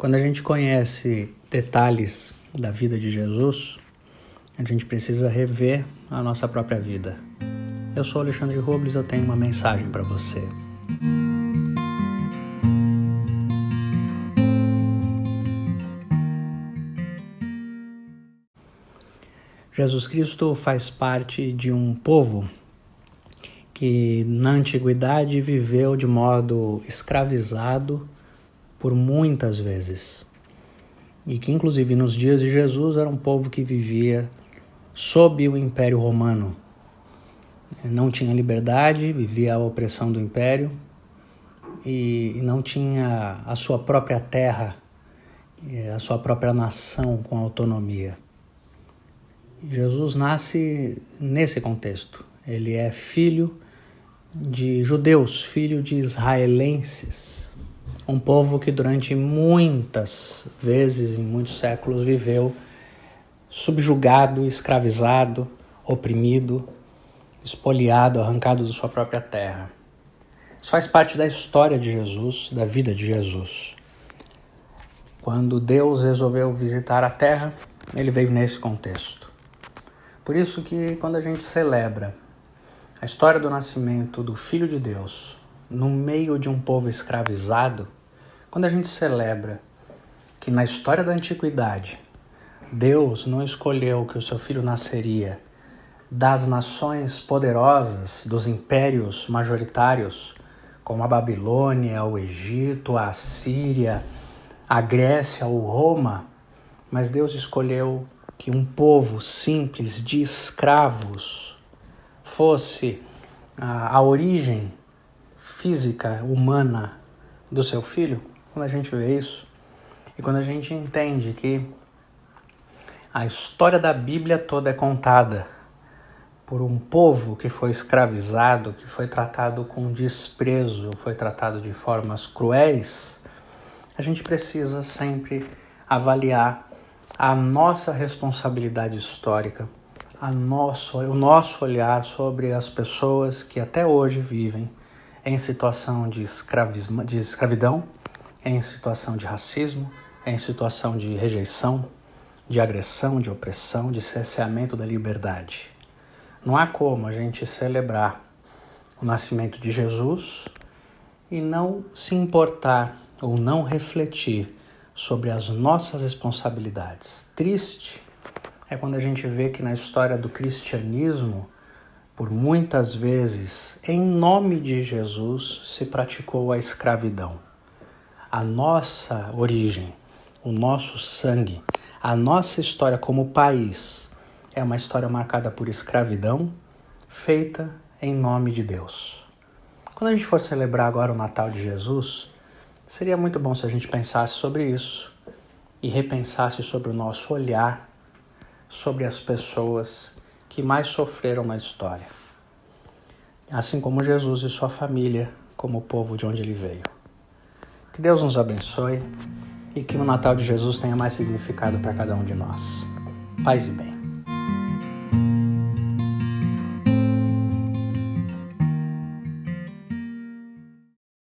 Quando a gente conhece detalhes da vida de Jesus, a gente precisa rever a nossa própria vida. Eu sou Alexandre Robles e eu tenho uma mensagem para você. Jesus Cristo faz parte de um povo que na antiguidade viveu de modo escravizado por muitas vezes. E que inclusive nos dias de Jesus era um povo que vivia sob o Império Romano. Não tinha liberdade, vivia a opressão do Império e não tinha a sua própria terra, a sua própria nação com autonomia. Jesus nasce nesse contexto. Ele é filho de judeus, filho de israelenses. Um povo que durante muitas vezes, em muitos séculos, viveu subjugado, escravizado, oprimido, espoliado, arrancado da sua própria terra. Isso faz parte da história de Jesus, da vida de Jesus. Quando Deus resolveu visitar a terra, ele veio nesse contexto. Por isso que quando a gente celebra a história do nascimento do Filho de Deus no meio de um povo escravizado, quando a gente celebra que na história da antiguidade Deus não escolheu que o seu filho nasceria das nações poderosas, dos impérios majoritários, como a Babilônia, o Egito, a Assíria, a Grécia ou Roma, mas Deus escolheu que um povo simples de escravos fosse a origem física, humana do seu filho. Quando a gente vê isso e quando a gente entende que a história da Bíblia toda é contada por um povo que foi escravizado, que foi tratado com desprezo, foi tratado de formas cruéis, a gente precisa sempre avaliar a nossa responsabilidade histórica, o nosso olhar sobre as pessoas que até hoje vivem em situação de escravidão, em situação de racismo, em situação de rejeição, de agressão, de opressão, de cerceamento da liberdade. Não há como a gente celebrar o nascimento de Jesus e não se importar ou não refletir sobre as nossas responsabilidades. Triste é quando a gente vê que na história do cristianismo, por muitas vezes, em nome de Jesus, se praticou a escravidão. A nossa origem, o nosso sangue, a nossa história como país é uma história marcada por escravidão, feita em nome de Deus. Quando a gente for celebrar agora o Natal de Jesus, seria muito bom se a gente pensasse sobre isso e repensasse sobre o nosso olhar sobre as pessoas que mais sofreram na história, assim como Jesus e sua família, como o povo de onde ele veio. Que Deus nos abençoe e que o Natal de Jesus tenha mais significado para cada um de nós. Paz e bem.